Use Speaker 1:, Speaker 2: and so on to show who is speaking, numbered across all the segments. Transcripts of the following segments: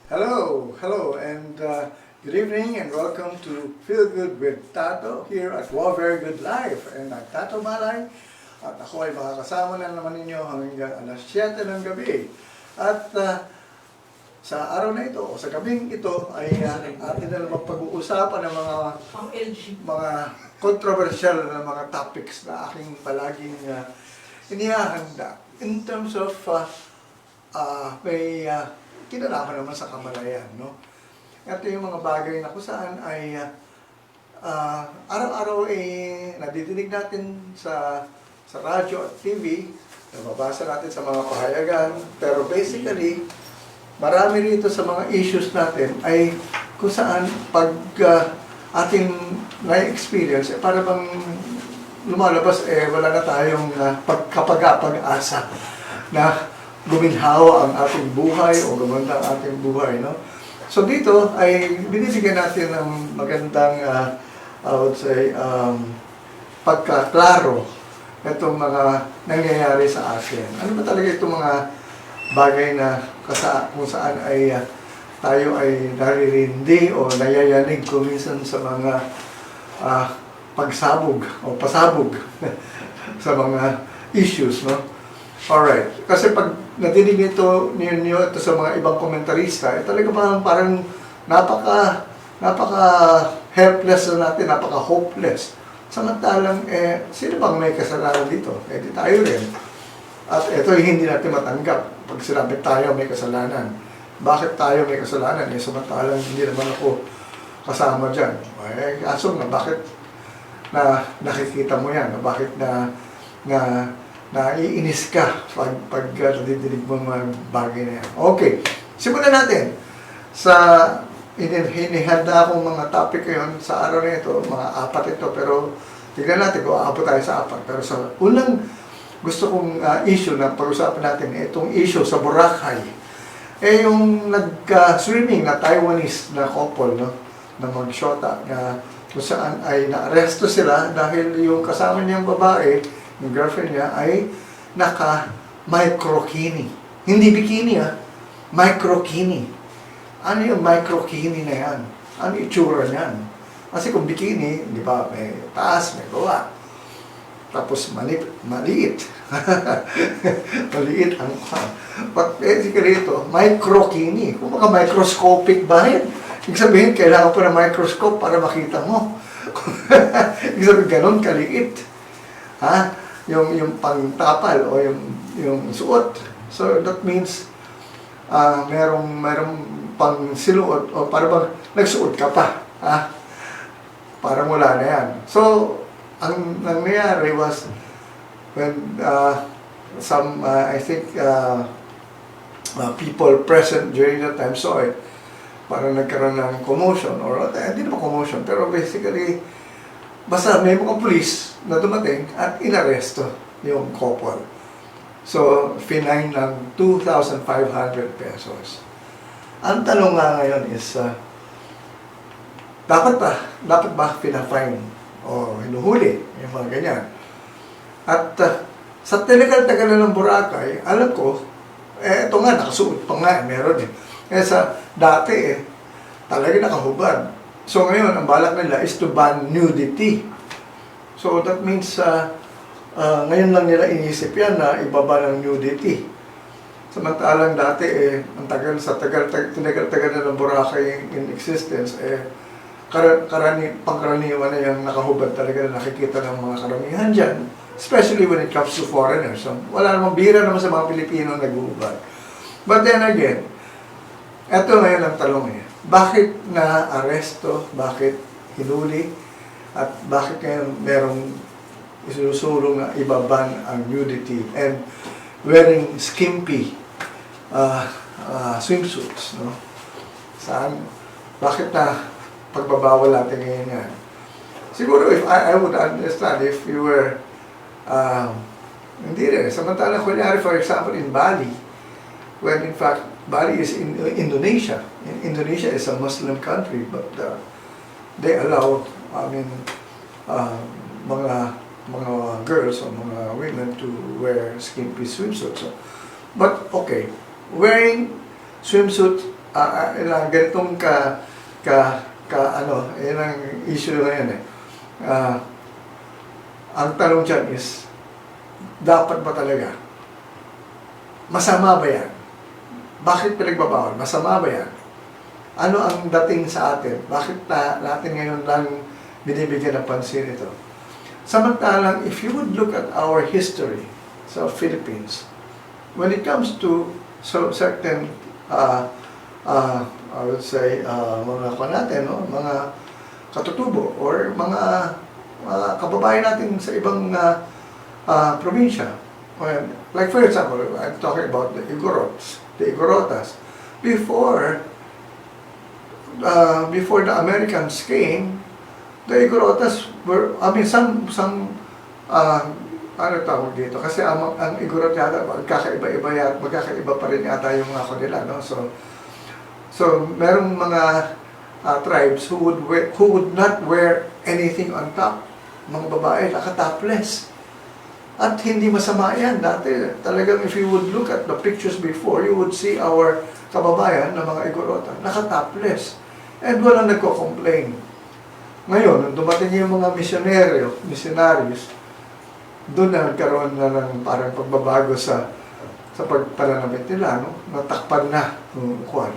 Speaker 1: Hello, and good evening, and welcome to Feel Good with Tato here at Wow Very Good Life. And I'm Tato Malay, at ako ay makakasama na naman ninyo hanggang alas 7 ng gabi. At sa araw na ito, o sa gabing ito, ay atin na naman pag-uusapan ng mga controversial na mga topics na aking palaging inihahanda in terms of may kinalaman naman sa kamalayan, no? Ito yung mga bagay na kung saan ay araw-araw nadidinig natin sa radyo at TV, nababasa natin sa mga pahayagan, pero basically, marami rito sa mga issues natin ay kung saan pag ating na-experience, para bang lumalabas, wala na tayong pag-asa na guminhawa ang ating buhay o gumanda ang ating buhay, no? So dito ay binibigyan natin ng magandang, I would say, pagkaklaro itong mga nangyayari sa atin. Ano ba talaga itong mga bagay na kung saan ay tayo ay naririndi o nayayanig kuminsan sa mga pagsabog o pasabog sa mga issues, no? Alright, kasi pag nadinig ito ninyo ito sa mga ibang komentarista, talaga parang napaka-helpless na natin, napaka-hopeless. Samantalang, sino bang may kasalanan dito? Di tayo rin. At ito hindi natin matanggap pag sinabi tayo may kasalanan. Bakit tayo may kasalanan? Samantalang hindi naman ako kasama dyan. Kaso nga, bakit nakikita mo yan? Bakit naiinis ka pag nadidinig mo mga bagay na yan. Okay, simulan natin. Sa hinihanda akong mga topic ngayon sa araw na ito, mga apat ito, pero tignan natin kung aabot tayo sa apat. Pero sa unang gusto kong issue na pag-usapan natin, itong issue sa Boracay. Yung nag-swimming na Taiwanese na couple, no, na mag-shota, na kung saan ay na-aresto sila dahil yung kasama niyang babae, yung girlfriend niya, ay naka-microkini. Hindi bikini, microkini. Ano yung microkini na yan? Ano yung itsura niyan? Kasi kung bikini, di ba, may taas, may baba. Tapos maliit. Maliit ang but basically ito, microkini. Kung microscopic ba yan? Ibig sabihin, kailangan pa ng microscope para makita mo. Ibig sabihin, ganun kaliit. Yung pangtapal o yung suot. So that means merong pang siluot o para bang nagsuot ka pa. Parang wala na yan. So ang nangyayari was when some I think people present during that time saw it, parang nagkaroon ng commotion or hindi naman commotion, pero basically basta may mga police na dumating at inaresto yung couple. So, finine ng 2,500 pesos. Ang tanong nga ngayon is, dapat ba pinafine o hinuhuli yung mga ganyan? At sa tagal na ng Boracay, alam ko, ito nga, nakasuot pa nga, meron sa dati talaga nakahubad. So ngayon, ang balak nila is to ban nudity. So that means, ngayon lang nila inisip yan na ibaba ng nudity. Samantalang dati, ang tagal na ng Boracay in existence, pangkaraniwan na yung nakahubad talaga na nakikita ng mga karamihan dyan. Especially when it comes to foreigners. So, wala namang bira naman sa mga Pilipino nag-uubad. But then again, eto ngayon ang talong bakit na-aresto, bakit hinuli, at bakit ngayon merong isusulong na ibaban ang nudity and wearing skimpy swimsuits, no? Saan? Bakit na pagbabawal natin ngayon yan? Siguro if I would understand if you were hindi rin. Samantalang kunyari, for example, in Bali, when in fact Bali is in Indonesia. Indonesia is a Muslim country, but they allow, mga girls or mga women to wear skimpy swimsuits. But okay, wearing swimsuit ganitong ano, yan ang issue ngayon eh. Ang tanong dyan is, dapat ba talaga? Masama ba yan? Bakit pinagbabawal? Masama ba yan? Ano ang dating sa atin? Bakit natin ngayon lang binibigyan ng pansin ito? Samantalang, if you would look at our history sa Philippines, when it comes to certain, I would say, mga natin, no? Mga katutubo or mga kababayan natin sa ibang probinsya. Like for example, I'm talking about the Igorotas. Before the Americans came, the Igorotas were, I mean, some ano tawag dito? Kasi ang Igorot yata, magkakaiba pa rin yata yung ako nila, no? So merong mga tribes who would not wear anything on top. Mga babae, naka-topless. At hindi masama yan. Dati, talagang if you would look at the pictures before, you would see our kababayan na mga Igorota, naka-topless. And walang nagko-complain. Ngayon, nung dumating yung mga missionaries, doon na nagkaroon na ng parang pagbabago sa pagpananamit nila, no? Natakpan na yung kwan.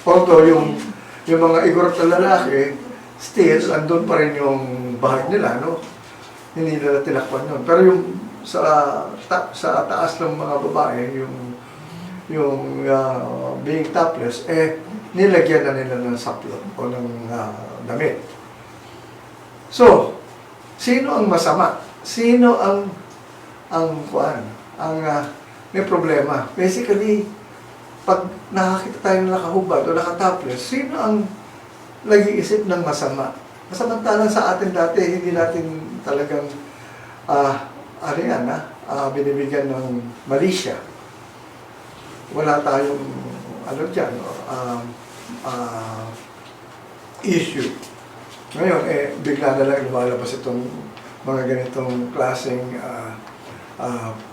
Speaker 1: Although yung mga Igorot na lalaki, still, andun pa rin yung bahag nila, no? Hindi nila tinakpan yun. Pero yung sa taas ng mga babae, yung being topless, nilagyan na nila ng saplot o ng damit. So, sino ang masama? Sino ang may problema? Basically, pag nakakita tayo na nakahubad o nakatopless, sino ang nag-iisip ng masama? Samantalang sa atin dati, hindi natin talagang binibigyan ng malisya. Wala tayong issue. Ngayon, bigla na lang lumalabas itong mga ganitong klaseng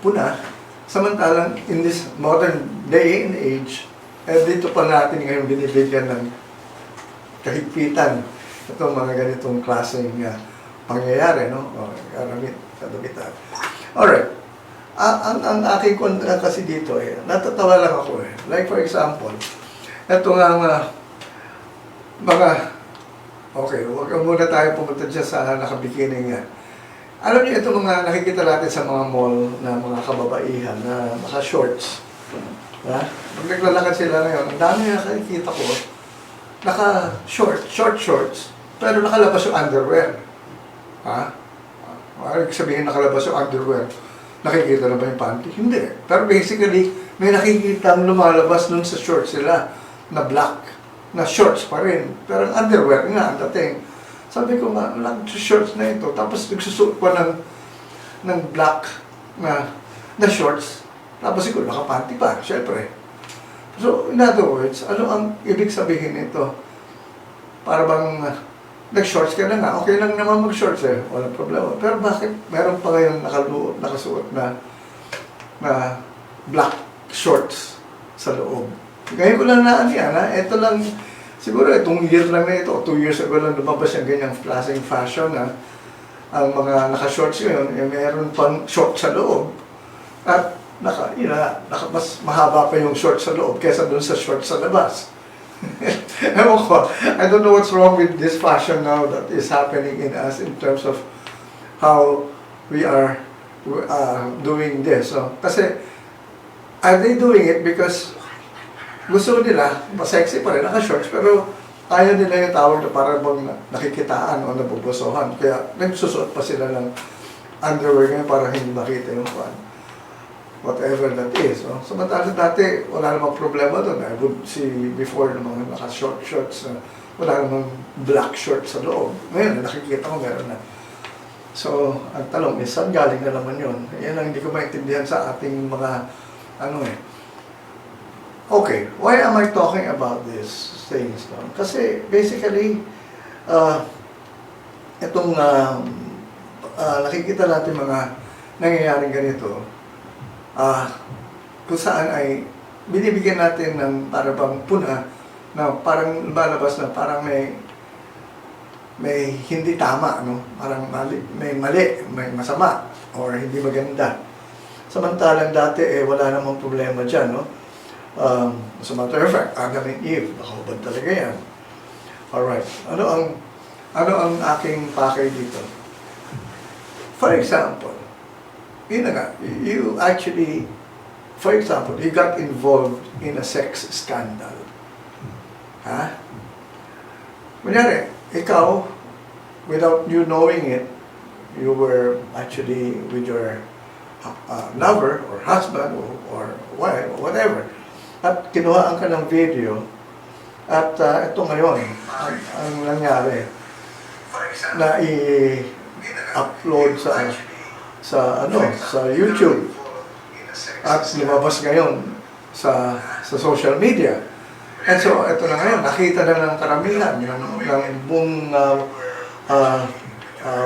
Speaker 1: puna. Samantalang, in this modern day and age, dito pa natin ngayon binibigyan ng kahigpitan itong mga ganitong klaseng pangyayari, no? Kadabitan. Alright. Ang aking kontra kasi dito, natatawa lang ako eh. Like for example, ito nga mga, okay, huwag muna tayo pumunta dyan sa nakabikining nga. Alam niyo, ito mga nakikita natin sa mga mall na mga kababaihan na naka-shorts. Ha? Pag naglalakad sila ngayon, ang dami na nakikita ko, short-shorts, pero nakalabas yung underwear. Ha? Ibig sabihin nakalabas yung underwear. Nakikita na ba yung panty? Hindi. Pero basically, may nakikita ang lumalabas nun sa shorts sila na black, na shorts pa rin. Pero ang underwear nga, ang dating. Sabi ko nga, lang shorts na ito. Tapos nagsusuot pa ng black na shorts. Tapos siguro nakapanty pa, syempre. So, in other words, ano ang ibig sabihin nito? Para bang nag-shorts ka na nga, okay lang naman mag-shorts walang problema. Pero bakit meron pa ngayon nakasuot na black shorts sa loob? Ngayon ko lang ito lang, siguro itong year lang na ito, 2 years ago lang lumabas yung ganyang klaseng fashion ang mga naka-shorts ngayon, meron pang shorts sa loob. At mas mahaba pa yung shorts sa loob kaysa dun sa shorts sa labas. Ewan ko, I don't know what's wrong with this fashion now that is happening in us in terms of how we are doing this. So, kasi, are they doing it because gusto nila, masexy pa rin, naka-shorts, pero ayaw nila yung tawag na parang bang nakikitaan o nabubusohan. Kaya nagsusuot pa sila ng underwear ngayon para hindi makita yung whatever that is. No? Samantalang dati, wala namang problema doon. I would see before ng mga naka-short shorts, wala namang black shorts sa loob. Ngayon, nakikita ko meron na. So, ang tanong is, saan galing na naman yun? Yan ang hindi ko maintindihan sa ating mga, Okay, why am I talking about these things? No? Kasi, basically, itong nakikita natin mga nangyayaring ganito, kung saan ay binibigyan natin ng para bang puna na parang lumalabas na parang may hindi tama, no? Parang may mali, may masama, or hindi maganda. Samantalang dati, wala namang problema dyan, no? As a matter of fact, Adam and Eve, nakahubad talaga yan. Alright, ano ang aking pakay dito? For example, yun na nga, you actually, for example, you got involved in a sex scandal. Ha? Kunyari, ikaw, without you knowing it, you were actually with your lover or husband or wife or whatever. At kinuhaan ka ng video at ito ngayon, ang nangyari, na i-upload sa YouTube at lumabas ngayon sa social media. And so, ito na ngayon, nakita na ng karamihan ng buong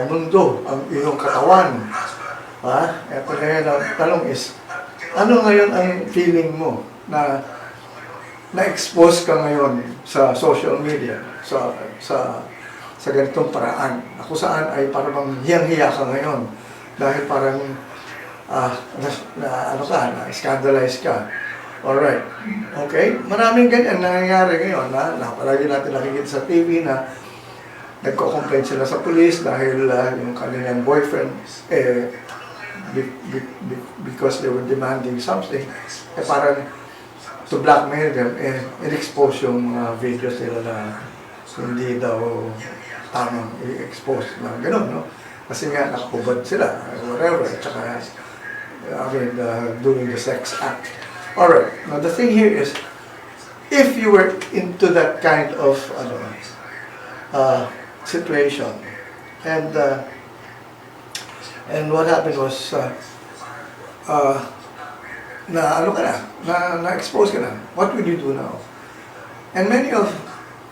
Speaker 1: mundo, ang iyong katawan. Ito na yun, ang tanong is, ano ngayon ang feeling mo na na-expose ka ngayon sa social media, sa ganitong paraan? Ako saan ay parang hiyang-hiya ka ngayon dahil parang na-scandalize ka. Alright. Okay? Maraming ganyan nangyayari ngayon na palagi natin nakikita sa TV na nagko-complain sila sa police dahil yung kanilang boyfriend because they were demanding something, parang to blackmail them, in-expose yung videos nila na hindi daw tamang i-expose na gano'n, no? Kasi nga nakahubad sila, whatever, tsaka doing the sex act. Alright, now the thing here is, if you were into that kind of situation, and what happened was, na-expose ka na, what would you do now? And many of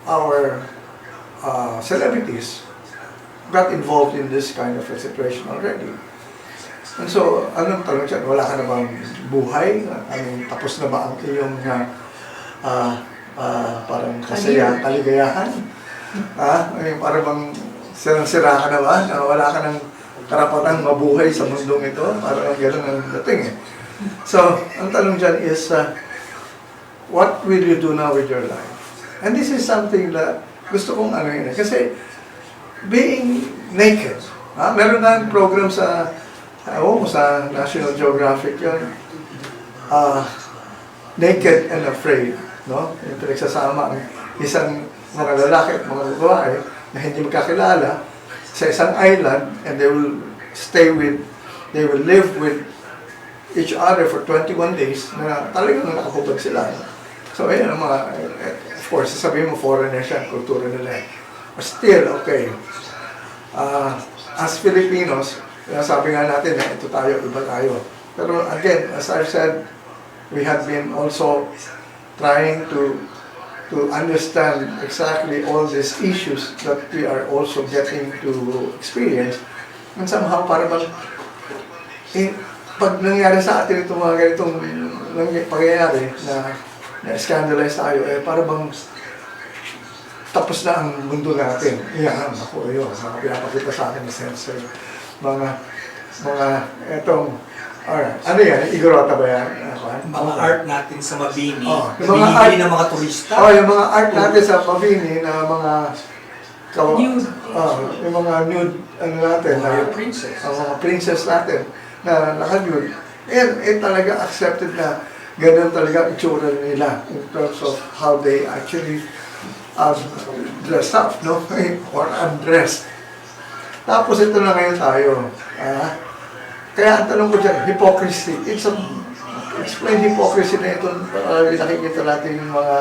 Speaker 1: our celebrities got involved in this kind of a situation already. And so, anong tanong siya? Wala ka na bang buhay? I mean, tapos na ba ang iyong parang kaligayahan? I mean, parang bang sirang-sira ka na ba? Wala ka ng karapatang mabuhay sa mundong ito? Parang gano'n ang dating eh. So, ang tanong dyan is, what will you do now with your life? And this is something that gusto kong kasi being naked, meron na program sa National Geographic yun, Naked and Afraid, no? Yung pinagsasama ang isang mga lalaki at mga babae na hindi magkakilala sa isang island, and they will live with each other for 21 days na talagang nakahubad sila. So, ayun ang mga, of course, sasabihin mo foreigner siya, kultura nila. But still, okay. As Filipinos, sabi nga natin na ito tayo, iba tayo. Pero again, as I said, we have been also trying to understand exactly all these issues that we are also getting to experience. And somehow, para bang, pag nangyari sa atin itong mga ganitong pangyayari na scandalize tayo, para bang tapos na ang mundo natin. Iyan, ako, yun, mga pinapakita sa akin ni Sensei. Etong, alright, ano yan? Igorota ba yan?
Speaker 2: Mga art natin sa Mabini,
Speaker 1: binibili
Speaker 2: ng mga turista.
Speaker 1: Yung mga art natin sa Mabini na mga
Speaker 2: nude.
Speaker 1: Yung mga nude, natin,
Speaker 2: mga princess.
Speaker 1: Mga princess natin na naka-nude. Talaga accepted na ganun talaga itsura nila in terms of how they actually dress up, no? Or undress. Tapos ito na ngayon tayo. Kaya ang tanong ko dyan, hypocrisy. Explain hypocrisy na ito. Nakikita natin yung mga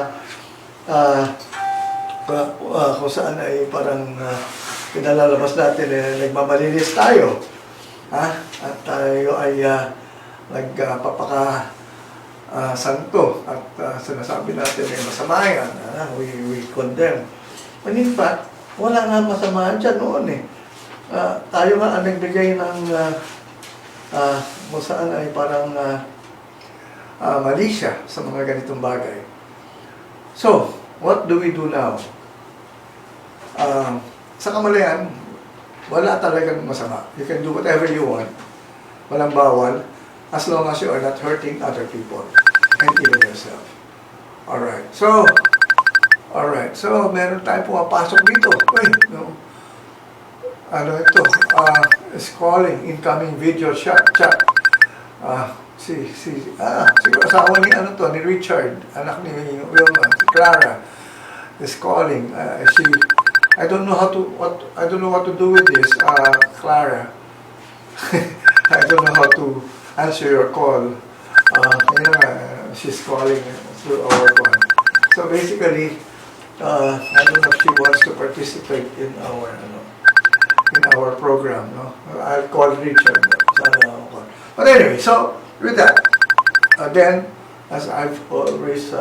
Speaker 1: kung saan ay parang pinalalabas natin nagmamalinis tayo. At tayo ay nagpapaka santo at sinasabi natin ay masama yan. We condemn. And in fact, wala nga masama dyan noon eh. Tayo nga ang nagbigay ng kung saan ay parang mali siya sa mga ganitong bagay. So, what do we do now? Sa kamalayan, wala talagang masama. You can do whatever you want. Walang bawal, as long as you are not hurting other people and even yourself. Alright, so meron tayong pumapasok dito. Uy, no? Ano ito? Is calling, incoming video chat. Siguro asawa ni ni Richard, anak ni Wilma, si Clara, is calling. I don't know what to do with this, Clara. I don't know how to answer your call. She's calling through our phone. So basically, I don't know if she wants to participate in our program. No, I'll call Richard. But anyway, so with that, again, as I've always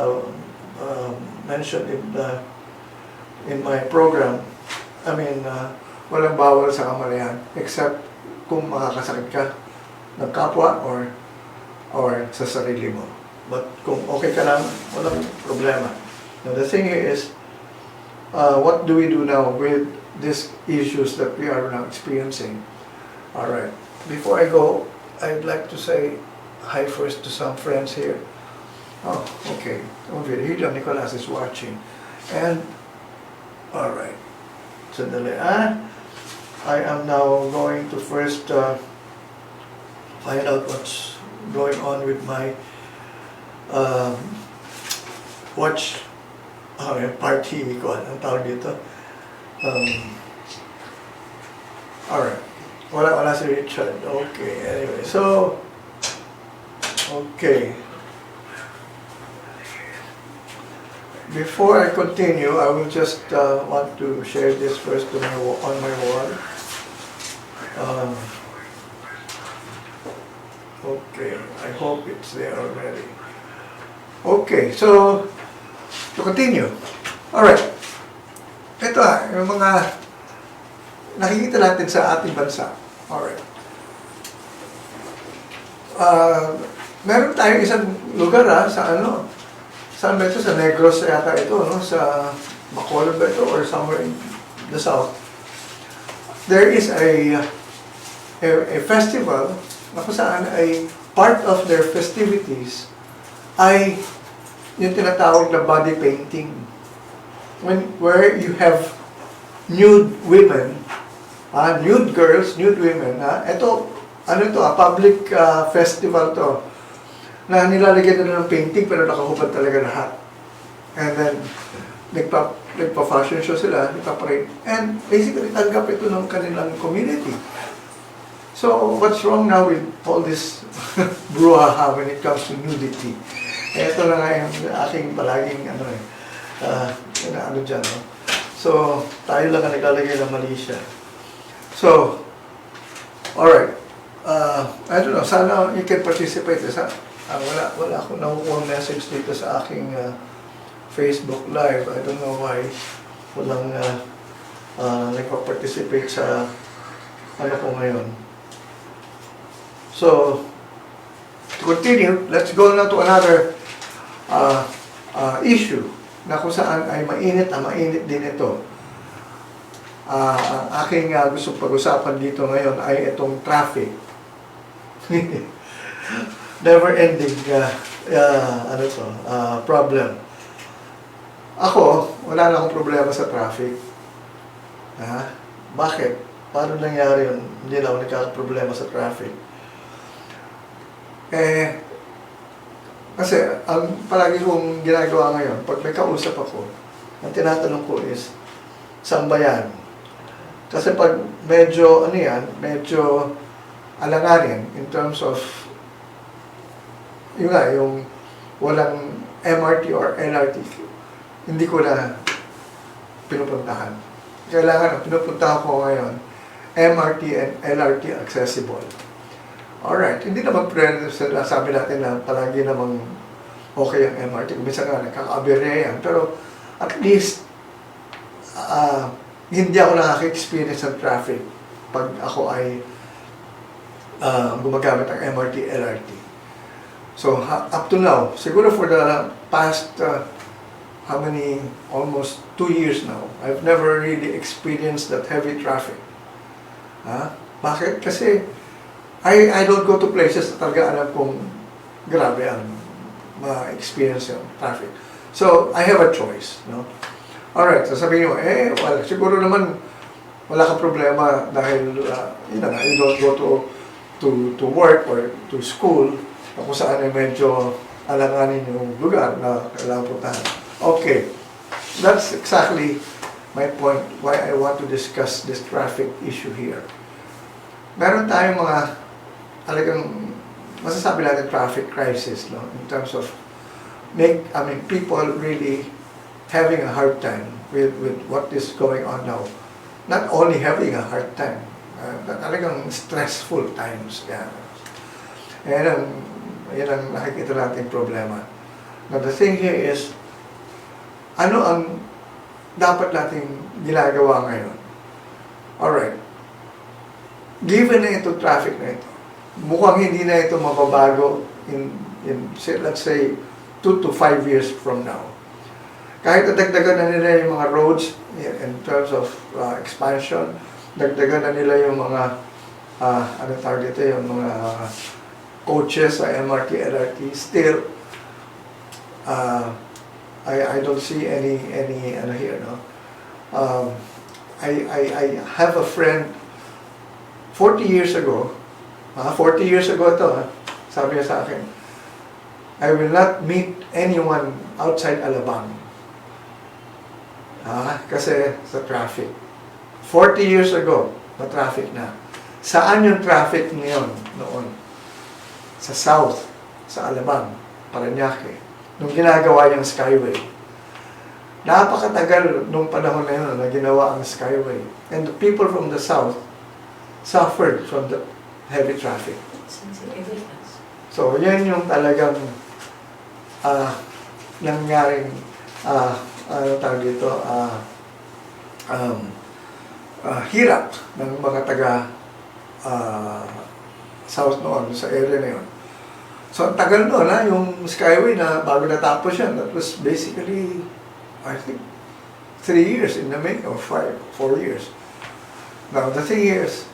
Speaker 1: mentioned in my program, walang bawal sa kamalayan except kung makakasakit ka ng kapwa or sa sarili mo. But kung okay ka lang, walang problema. Now the thing is, what do we do now with these issues that we are now experiencing? Alright, before I go, I'd like to say hi first to some friends here. Oh, okay. Virgilio Nicolas is watching. And, alright. Sandali, I am now going to first find out what's going on with my watch party ko. Ang tawag dito? Alright. Wala si Richard. Okay, anyway. So, okay. Before I continue, I will just want to share this first on my wall. Okay, I hope it's there already. Okay, so to continue. Alright. Ito yung mga nakikita natin sa ating bansa. Alright. Meron tayong isang lugar saan ba ito? Sa Negros yata ito, no? Sa Bacolod ba ito? Or somewhere in the south. There is a festival na kung saan ay part of their festivities ay yung tinatawag na body painting. Where you have nude women, nude girls, nude women. Ito, public festival to, na nilalagyan na ng painting pero nakahubad talaga lahat. And then, nagpa-fashion show sila, nagpa-parade. And basically, tanggap ito ng kanilang community. So, what's wrong now with all this brouhaha when it comes to nudity? Ito na nga yung aking palaging dyan. No? So, tayo lang ang naglalagay ng mali siya. So, alright. I don't know, sana you can participate. Wala akong nakukuha message dito sa aking Facebook Live. I don't know why walang nagpa-participate sa ko ngayon. So, to continue, let's go now to another issue na kung saan ay mainit din ito. Ang aking gusto pag-usapan dito ngayon ay itong traffic. Never-ending problem. Ako, wala na akong problema sa traffic. Bakit? Paano nangyari yun? Hindi na ako nagkakaproblema sa traffic. Kasi ang palagi kong ginagawa ngayon, pag may kausap ako, ang tinatanong ko is, saan ba yan? Kasi pag medyo alanganin in terms of yung walang MRT or LRT, hindi ko na pinupuntahan. Kailangan pinupuntahan ko ngayon, MRT and LRT accessible. Alright, hindi naman sabi natin na palagi namang okay ang MRT. Minsan nga nakaka-aberya yan. Pero at least, hindi ako nakaka-experience ng traffic pag ako ay gumagamit ng MRT, LRT. So, up to now, siguro for the past how many, almost 2 years now, I've never really experienced that heavy traffic. Bakit? Kasi I don't go to places na talaga alam kong grabe ang ma-experience yung traffic. So, I have a choice, no? Alright, sasabihin mo, well, siguro naman wala kang problema dahil, you don't go to work or to school na kung saan ay medyo alanganin yung lugar na kailangan puntahan. Okay, that's exactly my point why I want to discuss this traffic issue here. Meron tayong mga talagang masasabi natin traffic crisis, no? In terms of people really having a hard time with what is going on now. Not only having a hard time, talagang stressful times. Yan ang nakikita nating problema. Now the thing here is, ano ang dapat nating ginagawa ngayon? Alright. Given na ito traffic na ito, mukhang hindi na ito mababago in let's say 2 to 5 years from now. Kahit nadagdagan na nila yung mga roads in terms of expansion, dagdagan na nila yung mga yung mga coaches sa MRT, LRT, still I don't see any here, no. I have a friend 40 years ago ito, sabi niya sa akin, I will not meet anyone outside Alabang. Kasi sa traffic. 40 years ago, na-traffic na. Saan yung traffic noon? Sa south, sa Alabang, Parañaque, nung ginagawa yung Skyway. Napakatagal nung panahon na yun na ginawa ang Skyway. And the people from the south suffered from the heavy traffic. So, yan yung talagang nangyaring hirap ng mga taga south noon sa area na yun. So, ang tagal noon, yung Skyway na bago natapos yan, that was basically, I think, 3 years in the making, or 4 years. Now, the thing is,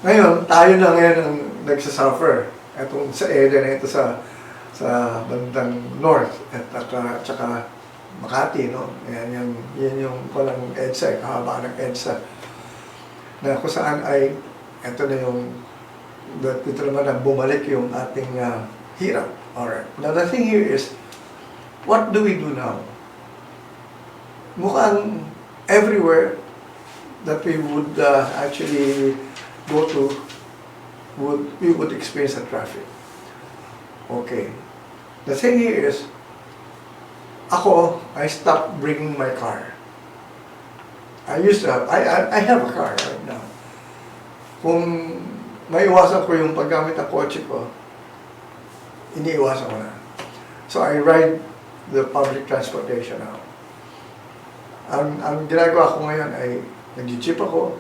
Speaker 1: ngayon, tayo na ngayon ang nagsasuffer. Itong sa area na ito sa bandang north at saka Makati, no? Yan yung walang EDSA, kahaba ng EDSA. Na kung saan ay, ito na yung, dito naman na bumalik yung ating hirap. Alright. Now, the thing here is, what do we do now? Mukhang everywhere that we would actually go to, we would experience the traffic. Okay. The thing here is, I stopped bringing my car. I have a car right now. Kung maiwasan ko yung paggamit ng kotse ko, iniiwasan ko na. So I ride the public transportation now. Ang ginagawa ko ngayon ay nag-jeep ako,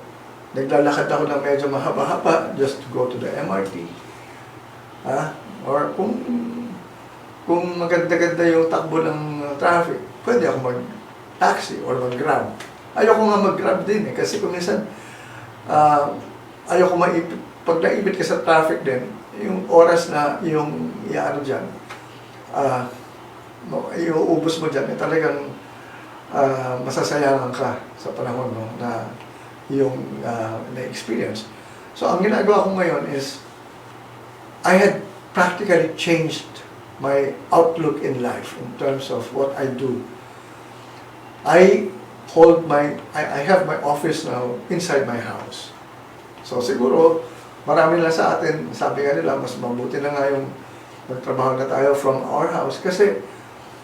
Speaker 1: naglalakad ako ng medyo mahaba-haba just to go to the MRT. Or kung maganda-ganda yung takbo ng traffic, pwede ako mag-taxi or mag-grab. Ayoko nga mag-grab din kasi kung minsan ayoko maipit. Pag naipit ka sa traffic din, yung oras na yung dyan, iuubos mo dyan, talagang masasayangan ka sa panahon na yung na-experience. So, ang ginagawa ko ngayon is, I had practically changed my outlook in life in terms of what I do. I have my office now inside my house. So, siguro, marami lang sa atin, sabi nga nila, mas mabuti na nga yung magtrabaho na tayo from our house. Kasi,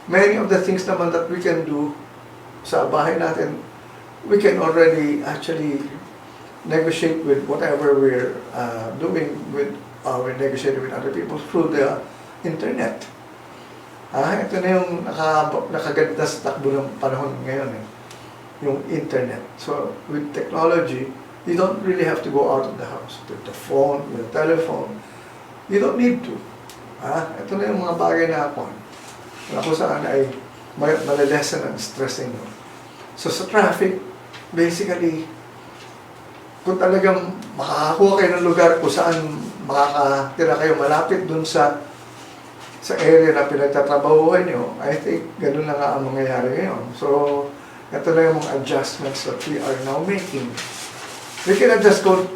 Speaker 1: many of the things naman that we can do sa bahay natin, we can already actually negotiate with whatever we're doing with we're negotiating with other people through the internet. Ito na yung nakaganda sa takbo ng panahon ngayon, yung internet. So, with technology, you don't really have to go out of the house. With the phone, with the telephone, you don't need to. Ito na yung mga bagay na hapon. Kung saan ay malilesen ang stress ninyo. So sa traffic, basically, kung talagang makakakuha kayo ng lugar kung saan makakatira kayo malapit dun sa area na pinagtatrabahuhan nyo, I think ganun na nga ang mangyayari ngayon. So, ito na yung mga adjustments that we are now making. We cannot just go,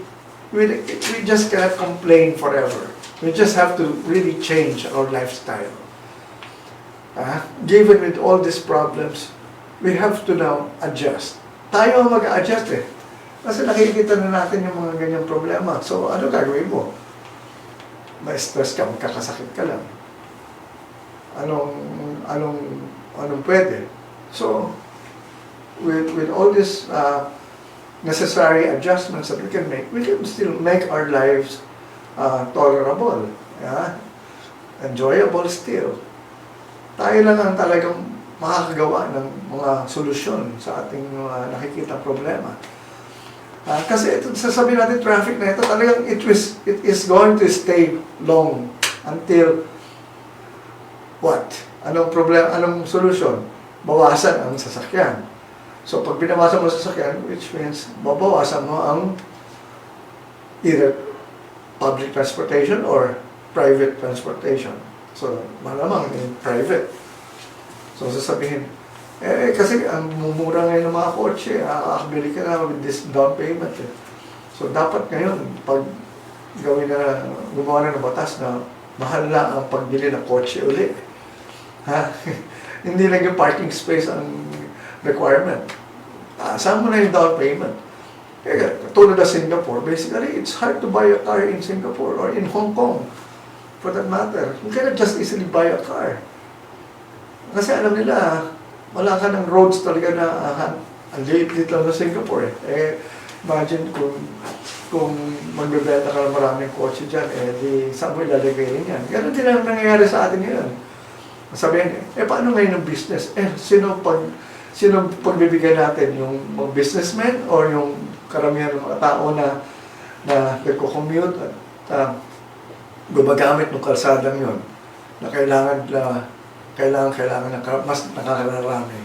Speaker 1: we just cannot complain forever. We just have to really change our lifestyle. Given with all these problems, we have to now adjust. Tayo ang mag-adjust eh. Kasi nakikita na natin yung mga ganyang problema. So, ano gagawin mo? May stress ka, magkakasakit ka lang. Anong pwede? So, with all these necessary adjustments that we can still make our lives tolerable, enjoyable still. Tayo lang ang talagang makakagawa ng mga solusyon sa ating nakikita problema. Kasi ito, sasabihin natin traffic na ito, talagang it is going to stay long until what? Anong problema, anong solusyon? Bawasan ang sasakyan. So pag binawasan mo ang sasakyan, which means babawasan mo ang either public transportation or private transportation. So malamang in private. So sasabihin, kasi ang mumura ngayon ng mga kotse, bili ka na with this down payment. So dapat ngayon, pag gumawa na ng batas na mahal na ang pagbili ng kotse uli. Hindi lang yung parking space ang requirement. Saan mo na yung down payment? Tulad na Singapore, basically, it's hard to buy a car in Singapore or in Hong Kong, for that matter. You cannot just easily buy a car. Kasi alam nila, wala ka ng roads talaga na ang liit-liit lang sa Singapore imagine kung magbebenta ka ng maraming kotse dyan, di saan mo ilalagay yan? Ganun din ang nangyayari sa atin ngayon. Sabihin, paano ngayon ang business? Sino pagbibigay natin? Yung mga businessmen or yung karamihan ng mga tao na nagko-commute at gumagamit ng kalsadang yun na kailangan ng mas nakakararami.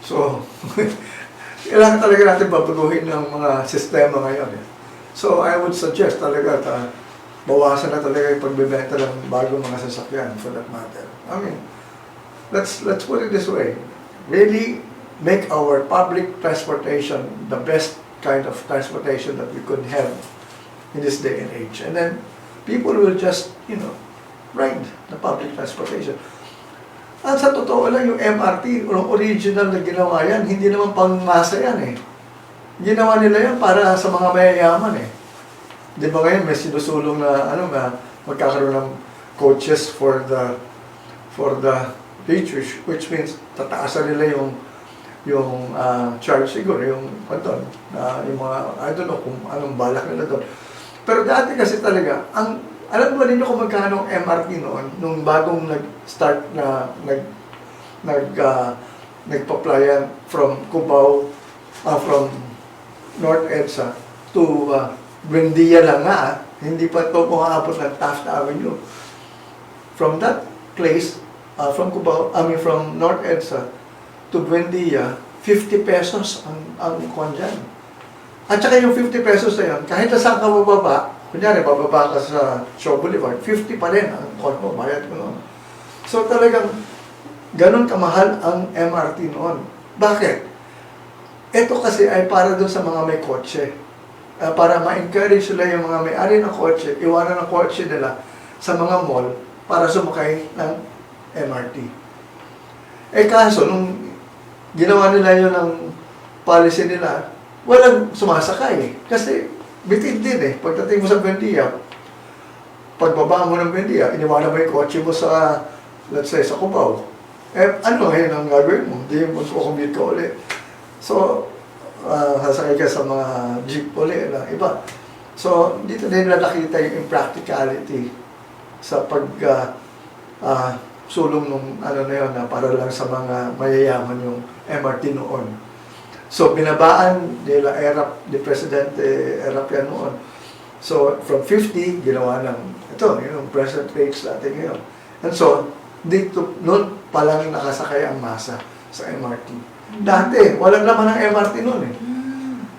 Speaker 1: So, kailangan talaga natin babaguhin ng mga sistema ngayon. So, I would suggest talaga bawasan na talaga yung pagbebenta ng bagong mga sasakyan for that matter. I mean, let's put it this way. Really make our public transportation the best kind of transportation that we could have in this day and age. And then people will just, ride the public transportation. At sa totoo lang, yung MRT, original na ginawa yan, hindi naman pangmasa yan eh. Ginawa nila yan para sa mga mayayaman eh. Di ba ngayon may sinusulong na magkakaroon ng coaches for the rich, which means tataasan nila yung charge siguro, yung mga, I don't know kung anong balak nila doon. Pero dati kasi talaga, alam mo ninyo kung magkano ang MRT noon, nung bagong nag-start na nagpa-plyan from Cubao, from North EDSA to Buendia lang nga, hindi pa ito umaabot ng Taft Avenue. From that place, from North EDSA to Buendia, 50 pesos ang kwan dyan. At saka yung 50 pesos na yun, kahit na saan ka bababa, kunyari bababa ka sa Shaw Boulevard, 50 pa rin ang kwan mo, bayad mo noon. So talagang ganun kamahal ang MRT noon. Bakit? Ito kasi ay para doon sa mga may kotse. Para ma-encourage sila yung mga may-ari ng kotse, iwanan ng kotse nila sa mga mall para sumakay ng MRT. Kaso, nung ginawa nila yun ng policy nila, walang sumasakay. Kasi bitid din eh. Pagdating mo sa Buendia, pagbaba mo ng Buendia, iniwanan mo yung kotse mo sa, let's say, sa Cubao. Ano ngayon ang gagawin mo? Hindi mo kukumit ka ulit. So, sasakay ka sa mga jeep ulit na iba. So, dito din na nakita yung impracticality sa sulong nung na yun na para lang sa mga mayayaman yung MRT noon. So, binabaan nila ni Presidente Erap yan noon. So, from 50, ginawa ng, ito, yung present rates natin ngayon. And so, dito, noon pa lang nakasakay ang masa sa MRT. Dati, walang laman ng MRT noon eh.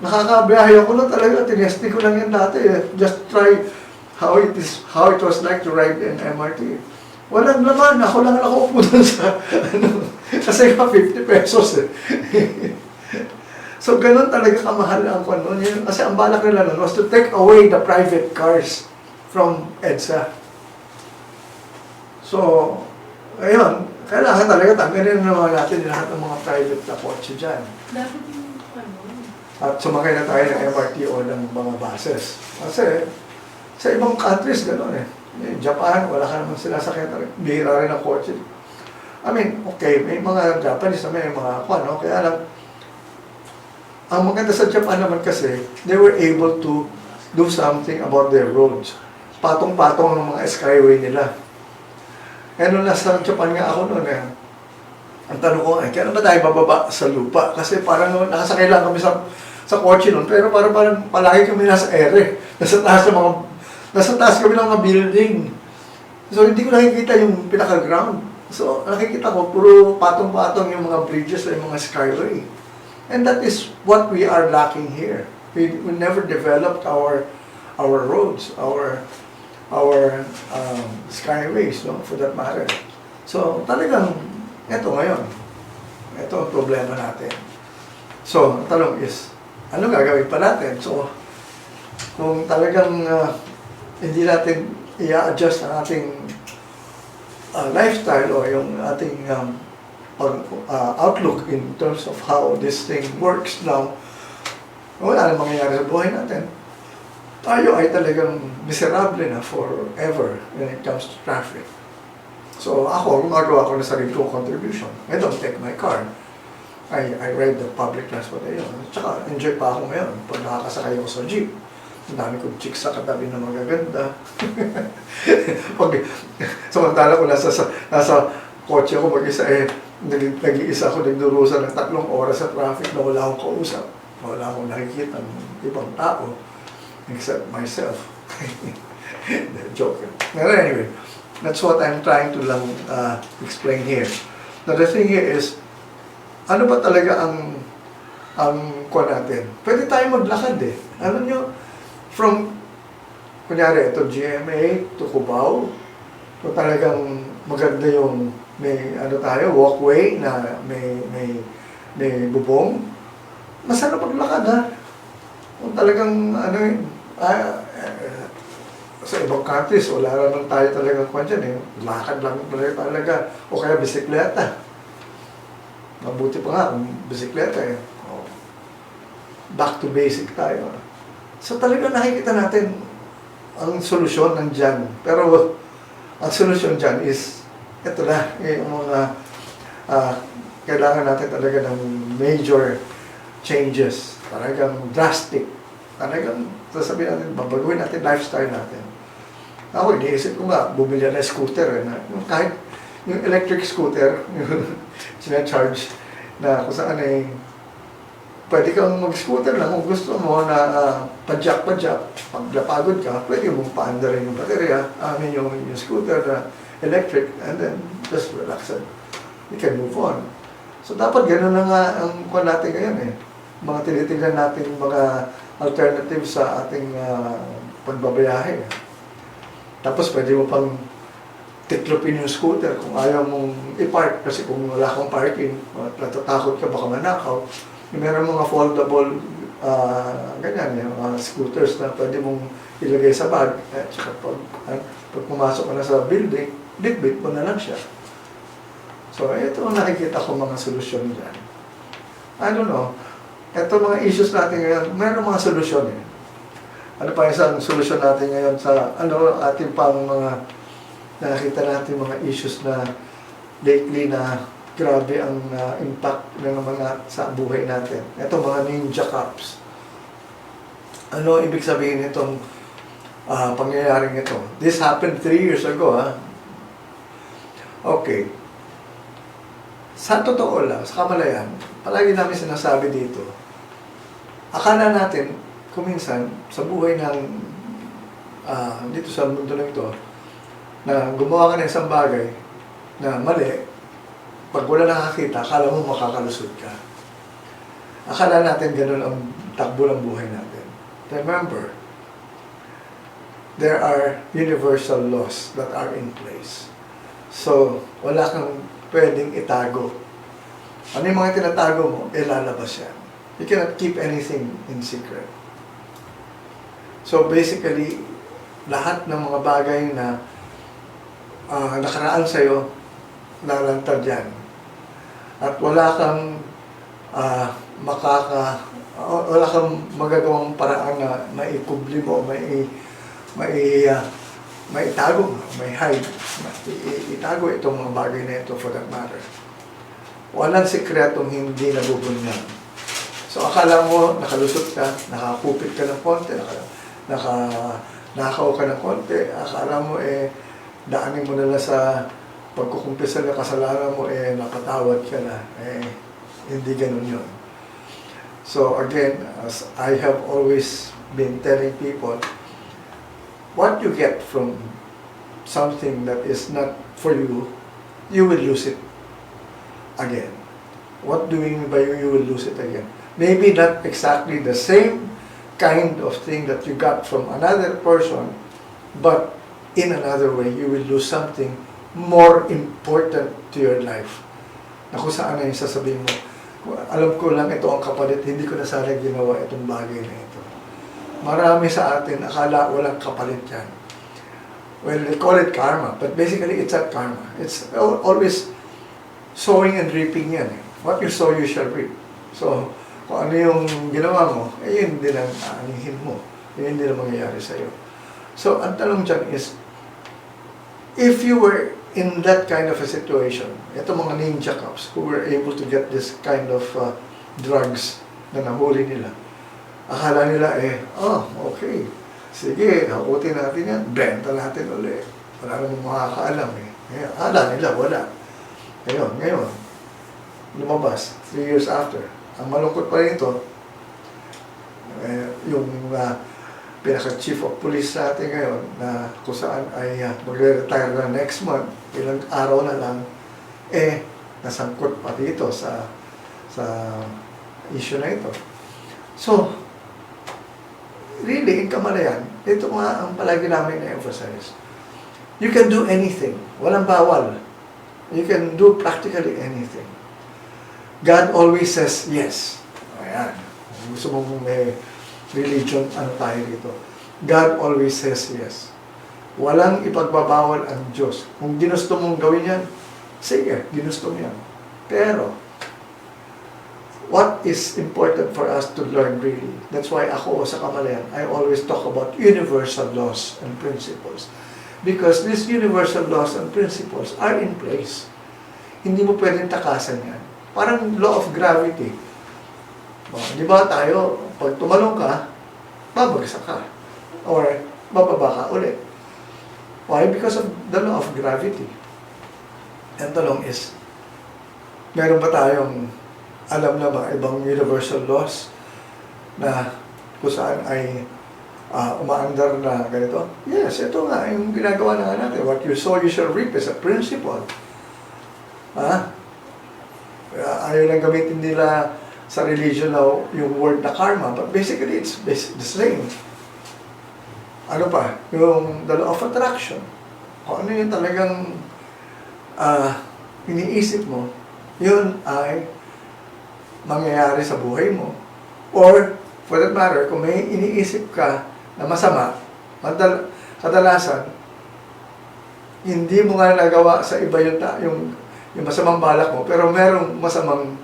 Speaker 1: Nakakabiyahe ako na talaga, tinesti ko lang yan dati eh. Just try how it was like to ride in MRT. Walang laman, ako lang nakaupo doon sa, kasi 50 pesos eh. So, ganun talaga kamahal ang kwan noon. Kasi ang balak nila noon was to take away the private cars from EDSA. So, ayun, kailangan talaga tanggalin naman natin lahat ng mga private na kotse dyan.
Speaker 3: Dapat yung ano.
Speaker 1: At sumakay na tayo ng MRT o ng mga buses. Kasi sa ibang countries gano'n eh. Japan, wala ka naman sila sakay, bihira rin ang kotse. I mean, okay, may mga Japanese na may mga no? Kaya lang, ang maganda sa Japan naman kasi, they were able to do something about their roads. Patong-patong ng mga skyway nila. Eh, nung nasa Japan nga ako noon eh, ang tanong ko, kailan ba tayo bababa sa lupa? Kasi parang nakasakay lang kami sa kotse noon, pero parang palagi kami nasa ere. Nasa taas kami ng mga building. So, hindi ko nakikita yung pinaka-ground. So, nakikita ko, puro patong-patong yung mga bridges o yung mga skyway. And that is what we are lacking here. We never developed our roads, our skyways, no, for that matter. So, talagang, ito ngayon. Ito ang problema natin. So, ang tanong is, ano gagawin pa natin? So, kung talagang hindi natin i-adjust ang ating lifestyle o yung ating outlook in terms of how this thing works now, wala na mangyayari sa buhay natin. Tayo ay talagang miserable na forever when it comes to traffic. So ako, gumagawa ko na sarili kong contribution. I don't take my car. I ride the public transport na yun. Tsaka enjoy pa ako ngayon pag nakakasakay ako sa jeep. Ang dami kong chicks sa katabi na magaganda. Samantala ko nasa kotse ako mag-isa nag-iisa ako nagdurusa ng 3 oras sa traffic na wala akong kausap. Wala akong nakikita ng ibang tao except myself. Joke. But anyway, that's what I'm trying to lang explain here. Now the thing here is, ano ba talaga ang kuha natin? Pwede tayo maglakad eh. Alam nyo, from, kunyari, ito GMA to Cubao, kung talagang maganda yung may walkway na may bubong, masarap maglakad ha. Kung talagang sa ibang countries, wala naman tayo talagang kuha dyan eh. Lakad lang talaga. O kaya bisikleta. Mabuti pa nga kung bisikleta eh. Back to basic tayo. So talaga nakikita natin ang solusyon nandyan. Pero ang solusyon dyan is, ito na, yung mga kailangan natin talaga ng major changes. Talagang drastic. Talagang sasabihin natin, babaguhin natin lifestyle natin. Ako, iniisip ko nga, bumili na scooter. Kahit yung electric scooter, sinacharge na kung saan pwede kang mag-scooter lang kung gusto mo na padyak-padyak. Pag napagod ka, pwede mong paanda rin yung baterya, yung scooter na electric, and then just relax and you can move on. So dapat gano'n na nga ang kuha natin ngayon eh. Mga tinitingnan natin mga alternatives sa ating pagbabayahe. Tapos pwede mo pang tiklopin yung scooter kung ayaw mong i-park kasi kung wala kang parking, natatakot ka baka manakaw. Meron mga foldable ganyan, yung mga scooters na pwede mong ilagay sa bag at saka pag pumasok ka na sa building, bitbit mo na lang siya. So ito ang nakikita ko mga solusyon dyan. I don't know, ito mga issues natin ngayon, meron mga solusyon eh. Ano pa isang solusyon natin ngayon sa ating pang mga nakita natin mga issues na lately na grabe ang impact ng mga sa buhay natin. Ito mga ninja cops. Ano ibig sabihin nitong pangyayaring ito? This happened 3 years ago. Okay. Sa totoo lang, sa kamalayan, palagi namin sinasabi dito, akala natin, kuminsan, sa buhay ng dito sa mundo na ito, na gumawa ka ng isang bagay, na mali, pag wala nakakita, akala mo makakalusot ka. Akala natin ganun ang takbo ng buhay natin. Remember, there are universal laws that are in place. So, wala kang pwedeng itago. Ano yung mga tinatago mo, lalabas yan. You cannot keep anything in secret. So, basically, lahat ng mga bagay na nakaraan sa'yo, lalantad yan. At wala kang wala kang magagawang paraan na maikubli mo, maitago mo, may hide, itago itong mga bagay na ito for that matter. Walang sikretong hindi nabubunyag. So akala mo nakalusot ka, nakakupit ka ng konti, nakakaw ka ng konti, akala mo daanin mo na lang sa pagkukumpisa ng kasalanan mo, napatawad ka na. Hindi ganun yun. So again, as I have always been telling people, what you get from something that is not for you, you will lose it again. What do you mean by you will lose it again? Maybe not exactly the same kind of thing that you got from another person, but in another way, you will lose something more important to your life. Na kung saan na yung sasabihin mo, alam ko lang ito ang kapalit, hindi ko na sana ginawa itong bagay na ito. Marami sa atin, akala walang kapalit yan. Well, they call it karma, but basically it's not karma. It's always sowing and reaping yan. What you sow, you shall reap. So, kung ano yung ginawa mo, yun din ang aanihin mo. Yun din ang mangyayari sa'yo. So, ang tanong dyan is, if you were in that kind of a situation, ito mga ninja cops who were able to get this kind of drugs na nahuli nila, akala nila okay, sige, hakutin natin yan, benta natin ulit. Wala namang makakaalam akala nila, wala. Ngayon, lumabas, 3 years after. Ang malungkot pa rin ito, yung pinaka-chief of police natin ngayon na kung saan ay magre-retire na next month, ilang araw na lang, nasangkot pa dito sa issue na ito. So, really, in Kamalayan, ito nga ang palagi namin na-emphasize. You can do anything. Walang bawal. You can do practically anything. God always says yes. Ayan. Gusto mong may religion, ano tayo dito. God always says yes. Walang ipagbabawal ang Diyos. Kung ginusto mong gawin yan, sige, ginusto mo yan. Pero, what is important for us to learn really, that's why ako sa Kamalayan, I always talk about universal laws and principles. Because these universal laws and principles are in place. Hindi mo pwedeng takasan yan. Parang law of gravity. Di ba tayo, pag tumalong ka, babagsak ka. Or bababa ka ulit. Why? Because of the law of gravity. Ang tanong is, meron ba tayong alam na ba ibang universal laws na kung saan ay umaandar na ganito? Yes, ito nga yung ginagawa na natin. What you sow, you shall reap is a principle. Ayaw lang gamitin nila sa religion na yung word na karma, but basically it's the same. Ano pa? Yung the law of attraction. Kung ano yung talagang iniisip mo, yun ay mangyayari sa buhay mo. Or, for that matter, kung may iniisip ka na masama, kadalasan, hindi mo nga nagawa sa iba yung masamang balak mo, pero merong masamang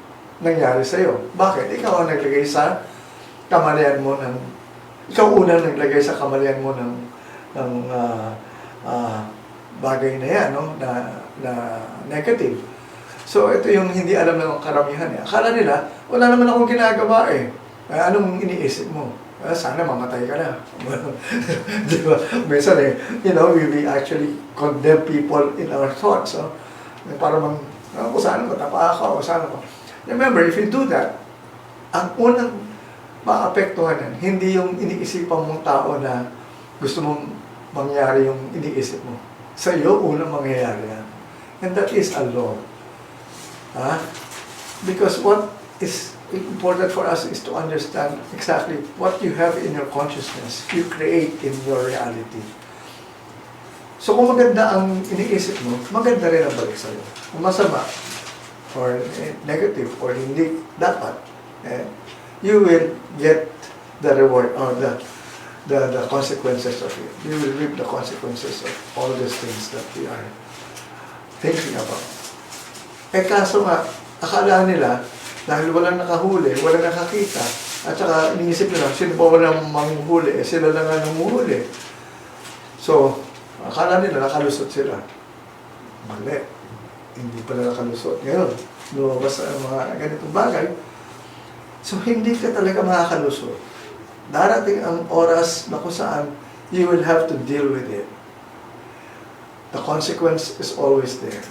Speaker 1: nangyari sa iyo. Bakit? Ikaw ang naglagay sa kamalayan mo ikaw unang naglagay sa kamalayan mo ng bagay na yan, no? na negative. So, ito yung hindi alam ng karamihan. Akala nila, wala naman akong ginagawa anong iniisip mo? Sana mamatay ka na. Di ba? Minsan we actually condemn people in our thoughts. Para kung saan ko, tapa ako, saan ko. Remember, if you do that, ang unang maapektuhan yan, hindi yung iniisipan mong tao na gusto mong mangyari yung iniisip mo. Sa iyo, unang mangyayari yan. And that is a law. Because what is important for us is to understand exactly what you have in your consciousness, you create in your reality. So kung maganda ang iniisip mo, maganda rin ang balik sa'yo. Kung masama, or negative, or hindi dapat, you will get the reward, or the consequences of it. You will reap the consequences of all these things that we are thinking about. Kaso nga, akala nila, dahil walang nakahuli, walang nakakita, at saka iniisip nila, sino ba walang manghuhuli? Sila lang nga nanguhuli. So, akala nila nakalusot sila. Mali. Hindi pala nakalusot. Ngayon, lumabas ang mga ganitong bagay. So, hindi ka talaga makakalusot. Darating ang oras na kung saan you will have to deal with it. The consequence is always there.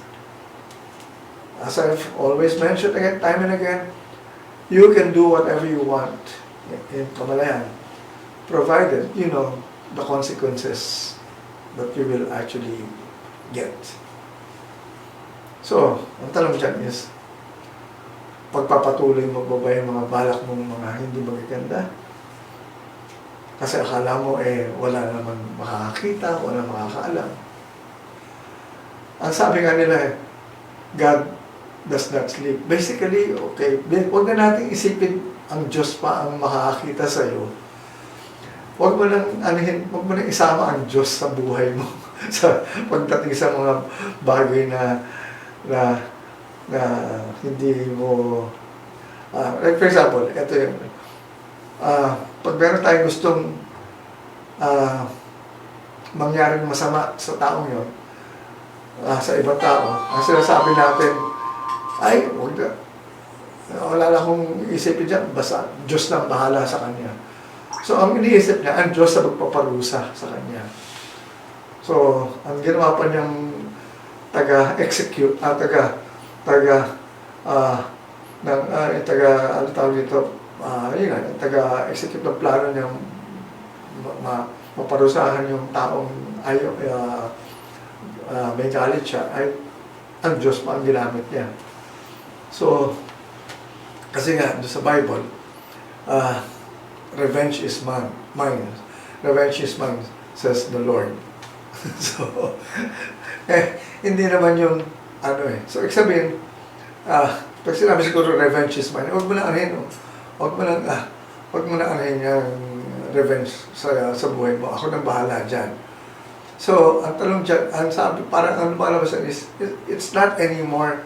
Speaker 1: As I've always mentioned again, time and again, you can do whatever you want in Kamalayan, provided you know the consequences that you will actually get. So, ang tanong dyan is, pagpapatuloy mo ba yung mga balak mong mga hindi magaganda? Kasi akala mo wala naman makakakita, wala makakaalam. Ang sabi nga nila God does not sleep. Basically, okay, huwag na natin isipin ang Diyos pa ang makakakita sa iyo. Huwag mo nang isama ang Diyos sa buhay mo sa pagdating sa mga bagay na hindi mo like for example, ito yung pag meron tayong gustong mangyaring masama sa taong yon, sa ibang tao, ang sinasabi natin ay, wala lang akong isipin dyan, basta Diyos nang bahala sa kanya. So, ang iniisip niya, ang Diyos na magpaparusa sa kanya. So, ang ginawa pa niyang taga-execute, taga-execute ng plano niyang maparusahan yung taong may galit siya, ay ang Diyos pa ang ginamit niya. So, kasi nga, sa Bible, revenge is mine. Revenge is mine, says the Lord. So, hindi naman yung, So, ibig sabihin, pag sinabi siguro, revenge is mine, huwag mo na anahin, huwag mo na anahin yung revenge sa buhay mo. Ako nang bahala dyan. So, ang tanong dyan, ang sabi, parang ang lumalabasan is, it's not anymore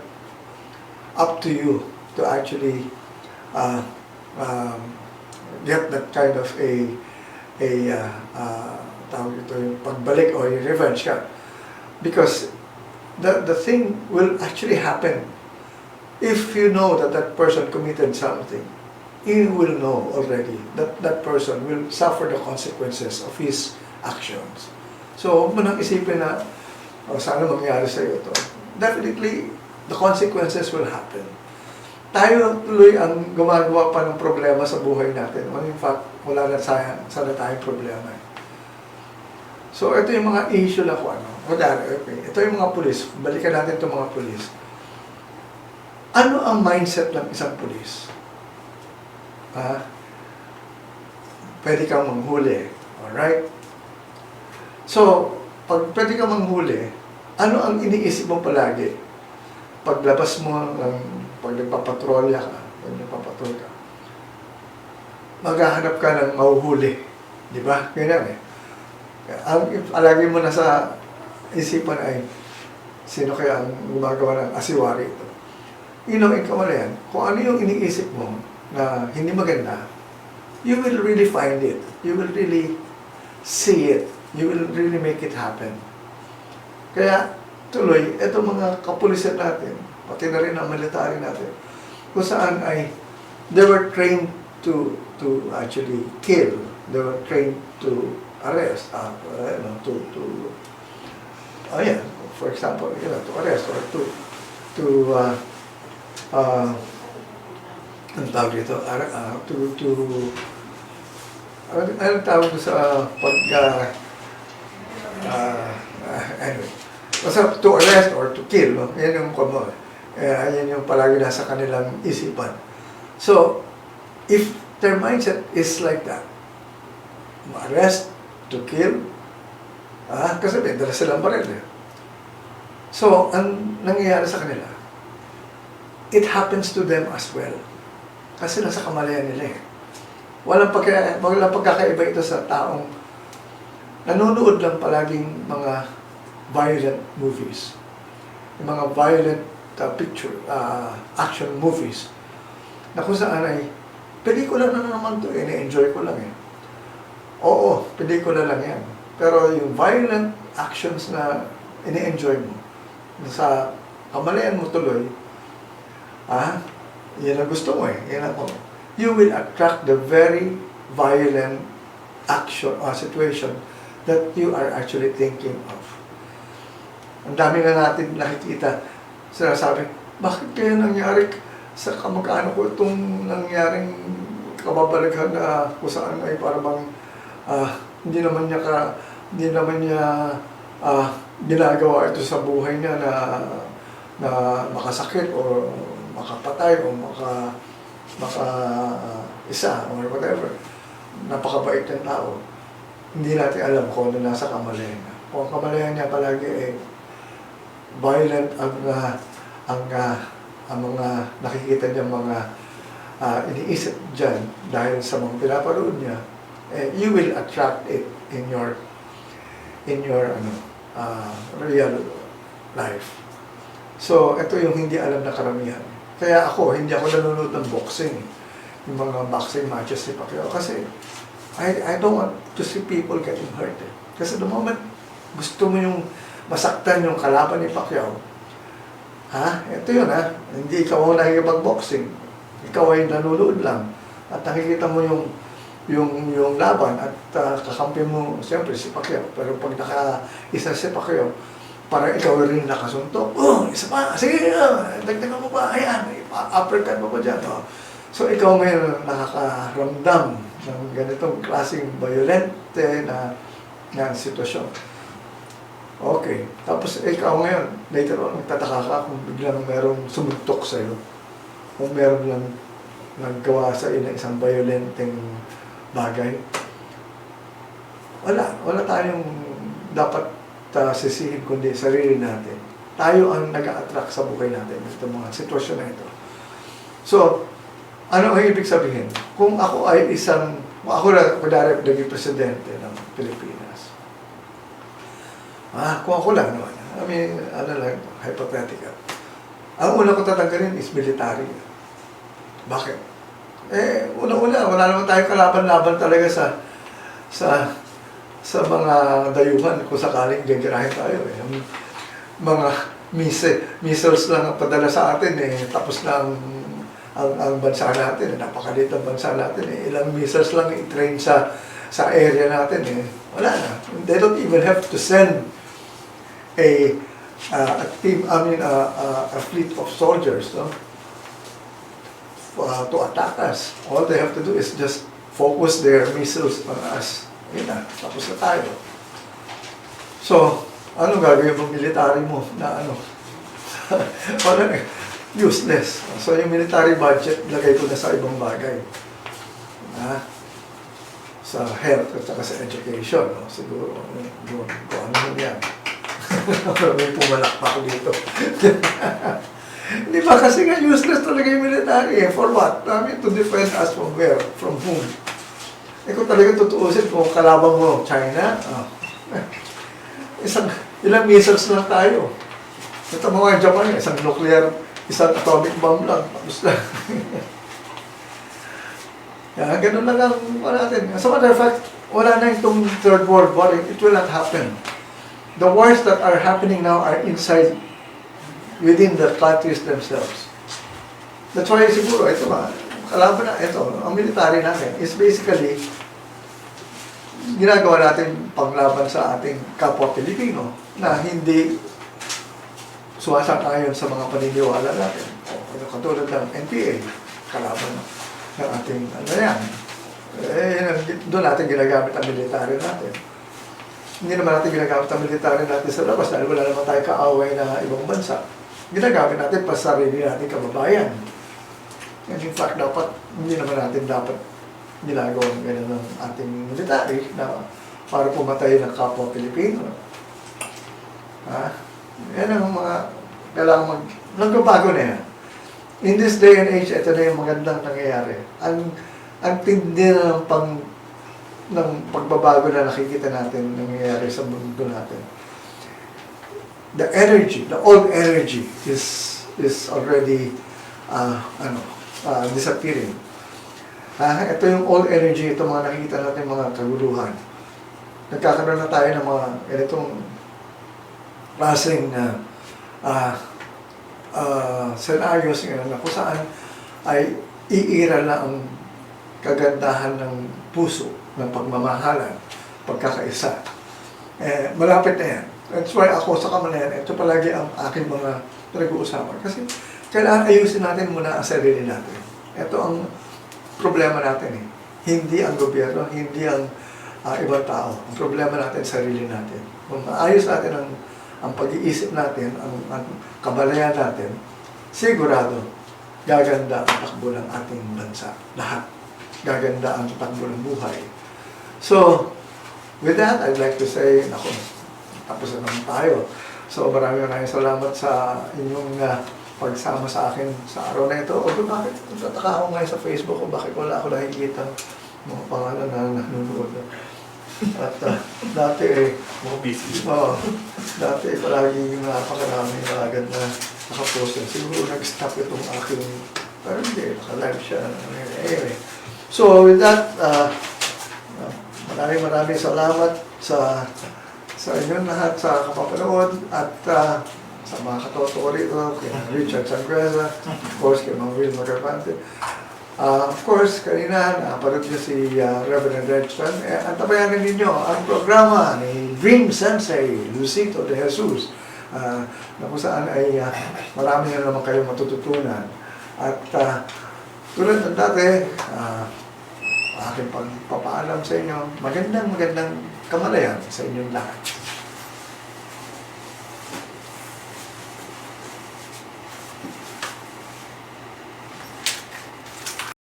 Speaker 1: up to you to actually get that kind of tawag ito yung pagbalik o yung revenge ka. Because the thing will actually happen. If you know that that person committed something, you will know already that that person will suffer the consequences of his actions. So, huwag mo nang isipin na, sana mangyari sa iyo ito. Definitely, the consequences will happen. Tayo tuloy ang gumagawa pa ng problema sa buhay natin. When in fact, wala na sana tayong problema. So, ito yung mga issue na kung ano. Okay, ito yung mga pulis. Balikan natin itong mga pulis. Ano ang mindset ng isang pulis? Pwede kang manghuli. Alright? So, pag pwede kang manghuli, ano ang iniisip mo palagi? Paglabas mo, pag nagpapatrolya ka, maghahanap ka ng mahuhuli. Di ba? Ganyan Ang alagi mo na sa isipan ay, sino kaya ang gumagawa ng asiwari ito? In Kamalayan, kung ano yung iniisip mo na hindi maganda, you will really find it. You will really see it. You will really make it happen. Kaya, tuloy, eto mga kapulisan natin, pati na rin ang military natin, kung saan ay, they were trained to actually kill. They were trained to arrest, for example, to arrest or ang tawag dito, anong tawag sa anyway, Basta to arrest or to kill, no? Yan yung common. Yan yung palagi nasa kanilang isipan. So, if their mindset is like that, ma-arrest, to kill, kasi may dala silang baril. So, ang nangyayari sa kanila, it happens to them as well. Kasi nasa kamalayan nila eh. Walang pagkakaiba ito sa taong nanonood lang palaging mga violent movies. Yung mga violent action movies na kung saan ay pelikula na naman to, na-enjoy ko lang eh. Oo, pelikula lang yan. Pero yung violent actions na ini-enjoy mo, sa kamalayan mo tuloy, yan ang gusto mo eh. Yan ang, you will attract the very violent action or situation that you are actually thinking of. Ang dami na natin nakikita, sinasabi, bakit kaya nangyari sa kamag-anak ko itong nangyaring kababalaghan na kung saan ay parang hindi naman niya ginagawa ito sa buhay niya na makasakit o makapatay o isa or whatever. Napakabait ng tao. Hindi natin alam kung ano nasa kamalayan niya. Kung ang kamalayan niya palagi ay violent ang mga nakikita niya mga iniisip dyan dahil sa mga pinaparoon niya, you will attract it in your real life. So, ito yung hindi alam na karamihan. Kaya hindi ako nanonood ng boxing. Yung mga boxing matches ni Pacquiao. Kasi, I don't want to see people getting hurt. Kasi the moment gusto mo yung masaktan yung kalaban ni Pacquiao, ito yun hindi ikaw ang nakikipag-boxing. Ikaw ay nanonood lang. At nakikita mo yung laban at kakampi mo, siyempre si Pacquiao. Pero pag naka-isa si Pacquiao, parang ikaw rin nakasuntok. Isa pa, sige, dagdagan mo pa, ayan, uppercut mo pa dyan. So ikaw ngayon nakakaramdam ng ganitong klaseng violente na sitwasyon. Okay. Tapos ikaw ngayon, later on, magtataka ka kung biglang merong sumuntok sa'yo. Kung meron lang naggawa sa iyo ng isang violenteng bagay. Wala tayong dapat sisihin kundi sarili natin. Tayo ang nag-a-attract sa buhay natin itong mga sitwasyon na ito. So, ano ang ibig sabihin? Kung ako na naging presidente ng Pilipinas, kung ako lang naman, hypothetical. Ang una ko tatanggalin is military. Bakit? Una-una, wala naman tayong kalaban-laban talaga sa mga dayuhan kung sakaling gagarahin tayo. Mga missiles lang ang padala sa atin tapos na ang bansa natin, napakaliit ang bansa natin ilang missiles lang i-train sa area natin wala na. They don't even have to send a fleet of soldiers to attack us. All they have to do is just focus their missiles on us. Tapos na tayo. So, ano gagawin mo military mo na useless. So, yung military budget, lagay ko na sa ibang bagay. Sa health at saka sa education. Siguro, kung ano yan. May pumalakpak dito. Di ba? Kasi nga useless talaga yung military. For what? To defend us from where? From whom? Kung talagang tutuusin kung kalaban mo China, ilang missiles lang tayo. Ito mga Japan, isang atomic bomb lang. Tapos na. Ganun lang ang natin. As a matter of fact, wala na itong Third World War. It will not happen. The wars that are happening now are within the countries themselves. That's why siguro, ito kalaban na, ang military natin is basically ginagawa natin panglaban sa ating kapwa Pilipino na hindi sumasang-ayon sa mga paniniwala natin. Katulad ng NPA, kalaban ng ating doon natin ginagamit ang military natin. hindi naman natin ginagamit ang military natin sa labas dahil wala naman tayo kaaway na ibang bansa. Ginagamit natin para sa sarili natin kababayan. And in fact, hindi naman natin dapat ginagawang ganun ng ating military na para pumatay ng kapwa Pilipino. Yan ang mga kailangan nagbabago na yan. In this day and age, ito na yung magandang nangyayari. Ang tindi na ng pagbabago na nakikita natin nangyayari sa mundo natin. The energy, the old energy is already disappearing. Ito yung old energy, ito mga nakikita natin mga kaguluhan. Nagkakaroon na tayo ng mga ganitong klaseng scenarios ngayon na kung saan ay iira na ang kagandahan ng puso, ng pagmamahalan, pagkakaisa. Malapit na yan. That's why ako sa Kamalayan, ito palagi ang aking mga pinag-uusapan. Kasi kailangan ayusin natin muna ang sarili natin. Ito ang problema natin. Hindi ang gobyerno, hindi ang ibang tao. Ang problema natin, sarili natin. Kung maayos natin ang pag-iisip natin, ang kabalayan natin, sigurado, gaganda ang takbo ng ating bansa. Lahat. Gaganda ang takbo ng buhay. So, with that, I'd like to say, tapos na naman tayo. So, maraming salamat sa inyong pagsama sa akin sa araw na ito. O bakit tataka ako ngayon sa Facebook o bakit wala ako nakikita mga pangalan na nanonood. At dati dati palagi napakarami na agad na nakapost. Siguro nag-stop itong aking, pero hindi, naka-live siya. Anyway. So, with that, maraming salamat sa inyong lahat sa kapapanood at sa mga katoto ko rito, kay Richard Sangreza, of course, kay Will Magarbante. Of course, kanina, naparod niyo si Reverend Redstone. Antabayanan ninyo ang programa ni Dream Sensei, Lucito de Jesus, na kung saan ay marami na naman kayong matututunan. At tulad ng dati, aking pagpapaalam sa inyo, magandang kamalayan sa inyong lahat.